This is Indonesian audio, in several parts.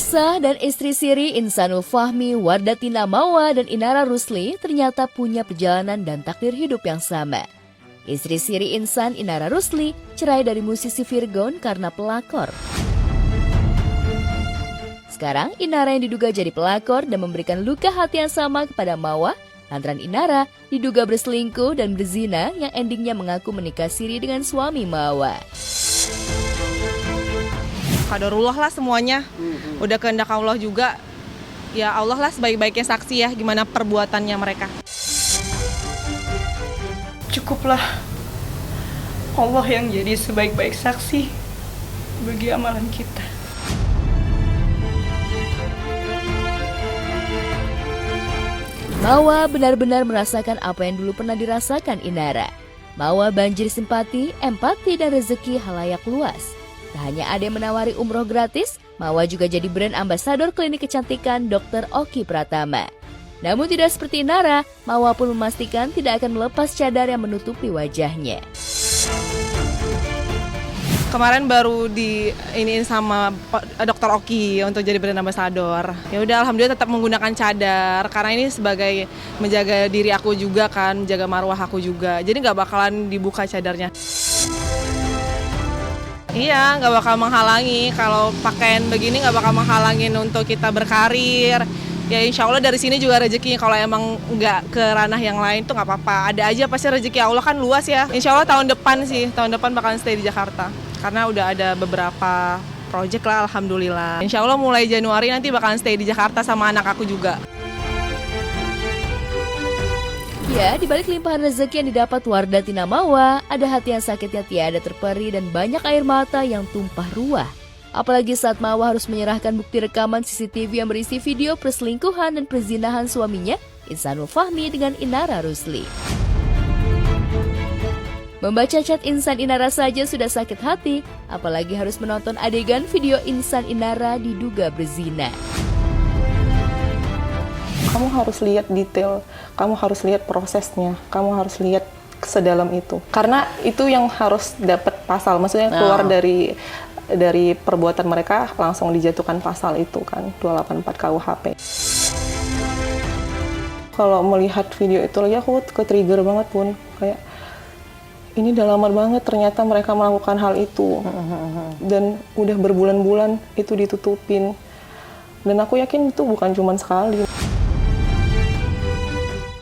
Kisah dan istri siri Insanul Fahmi, Wardatina Mawa, dan Inara Rusli ternyata punya perjalanan dan takdir hidup yang sama. Istri siri Insan, Inara Rusli, cerai dari musisi Virgon karena pelakor. Sekarang Inara yang diduga jadi pelakor dan memberikan luka hati yang sama kepada Mawa, lantaran Inara diduga berselingkuh dan berzina yang endingnya mengaku menikah siri dengan suami Mawa. Qadarullah lah semuanya, udah kehendak Allah juga. Ya Allah lah sebaik-baiknya saksi ya gimana perbuatannya mereka. Cukuplah Allah yang jadi sebaik-baik saksi bagi amalan kita. Mawa benar-benar merasakan apa yang dulu pernah dirasakan Inara. Mawa banjir simpati, empati, dan rezeki halayak luas. Tak hanya ada yang menawari umroh gratis, Mawa juga jadi brand ambasador klinik kecantikan Dr. Oki Pratama. Namun tidak seperti Inara, Mawa pun memastikan tidak akan melepas cadar yang menutupi wajahnya. Kemarin baru diiniin sama Dr. Oki untuk jadi brand ambassador. Ya udah alhamdulillah tetap menggunakan cadar karena ini sebagai menjaga diri aku juga kan, menjaga marwah aku juga. Jadi nggak bakalan dibuka cadarnya. Iya, nggak bakal menghalangi. Kalau pakaian begini nggak bakal menghalangin untuk kita berkarir. Ya insya Allah dari sini juga rezekinya. Kalau emang nggak ke ranah yang lain tuh nggak apa-apa. Ada aja pasti rezeki Allah kan luas ya. Insya Allah tahun depan bakalan stay di Jakarta. Karena udah ada beberapa project lah alhamdulillah. Insya Allah mulai Januari nanti bakalan stay di Jakarta sama anak aku juga. Ya, di balik limpahan rezeki yang didapat Wardatina Mawa, ada hati yang sakitnya tiada terperi dan banyak air mata yang tumpah ruah. Apalagi saat Mawa harus menyerahkan bukti rekaman CCTV yang berisi video perselingkuhan dan perzinahan suaminya, Insanul Fahmi dengan Inara Rusli. Membaca chat Insan Inara saja sudah sakit hati, apalagi harus menonton adegan video Insan Inara diduga berzina. Kamu harus lihat detail, kamu harus lihat prosesnya, kamu harus lihat sedalam itu. Karena itu yang harus dapat pasal, maksudnya keluar dari perbuatan mereka langsung dijatuhkan pasal itu kan, 284 KUHP. Kalau melihat video itu lagi aku ke-trigger banget pun, kayak ini udah lama banget ternyata mereka melakukan hal itu. Dan udah berbulan-bulan itu ditutupin. Dan aku yakin itu bukan cuma sekali.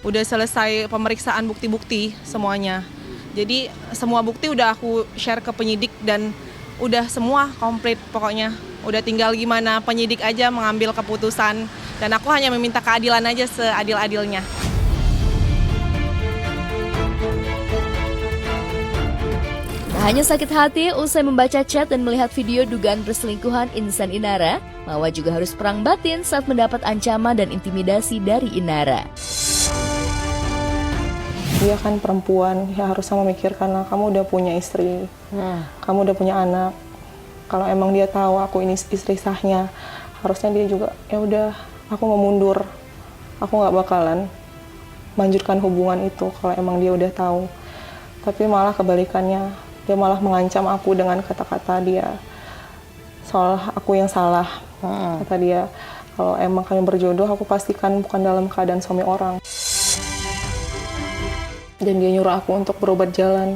Udah selesai pemeriksaan bukti-bukti semuanya. Jadi semua bukti udah aku share ke penyidik dan udah semua komplit pokoknya. Udah tinggal gimana penyidik aja mengambil keputusan. Dan aku hanya meminta keadilan aja seadil-adilnya. Tak hanya sakit hati usai membaca chat dan melihat video dugaan perselingkuhan Insan Inara, Mawa juga harus perang batin saat mendapat ancaman dan intimidasi dari Inara. Dia kan perempuan, ya harus sama memikirkan lah, kamu udah punya istri, kamu udah punya anak. Kalau emang dia tahu aku ini istri sahnya, harusnya dia juga, ya udah, aku mau mundur. Aku nggak bakalan melanjutkan hubungan itu kalau emang dia udah tahu. Tapi malah kebalikannya, dia malah mengancam aku dengan kata-kata dia, soal aku yang salah. Kata dia, kalau emang kalian berjodoh, aku pastikan bukan dalam keadaan suami orang. Dan dia nyuruh aku untuk berobat jalan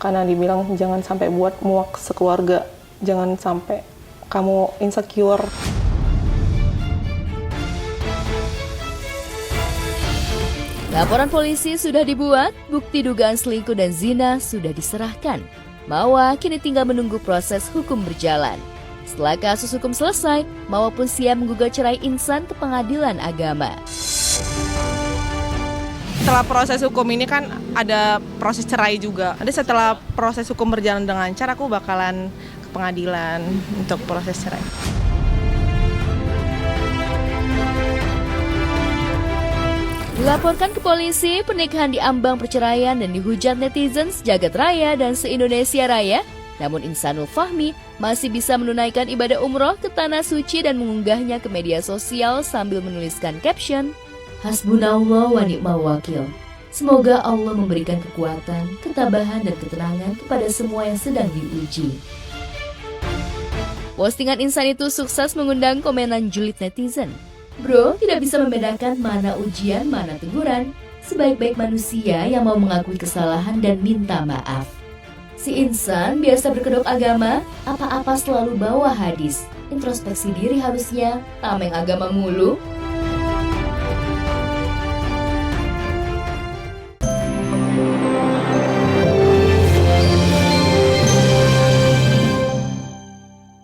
karena dibilang jangan sampai buat muak sekeluarga, jangan sampai kamu insecure. Laporan polisi sudah dibuat, bukti dugaan selingkuh dan zina sudah diserahkan. Mawa kini tinggal menunggu proses hukum berjalan. Setelah kasus hukum selesai, Mawa pun siap menggugat cerai Insan ke pengadilan agama. Setelah proses hukum ini kan ada proses cerai juga. Ada setelah proses hukum berjalan dengan lancar, aku bakalan ke pengadilan untuk proses cerai. Dilaporkan ke polisi, pernikahan diambang perceraian dan dihujat netizen sejagat raya dan se-Indonesia Raya. Namun Insanul Fahmi masih bisa menunaikan ibadah umroh ke tanah suci dan mengunggahnya ke media sosial sambil menuliskan caption, Hasbunallah wa ni'mal wakil. Semoga Allah memberikan kekuatan, ketabahan, dan ketenangan kepada semua yang sedang diuji. Postingan Insan itu sukses mengundang komenan julid netizen. Bro tidak bisa membedakan mana ujian, mana teguran. Sebaik-baik manusia yang mau mengakui kesalahan dan minta maaf. Si Insan biasa berkedok agama, apa-apa selalu bawa hadis. Introspeksi diri harusnya, tameng agama mulu.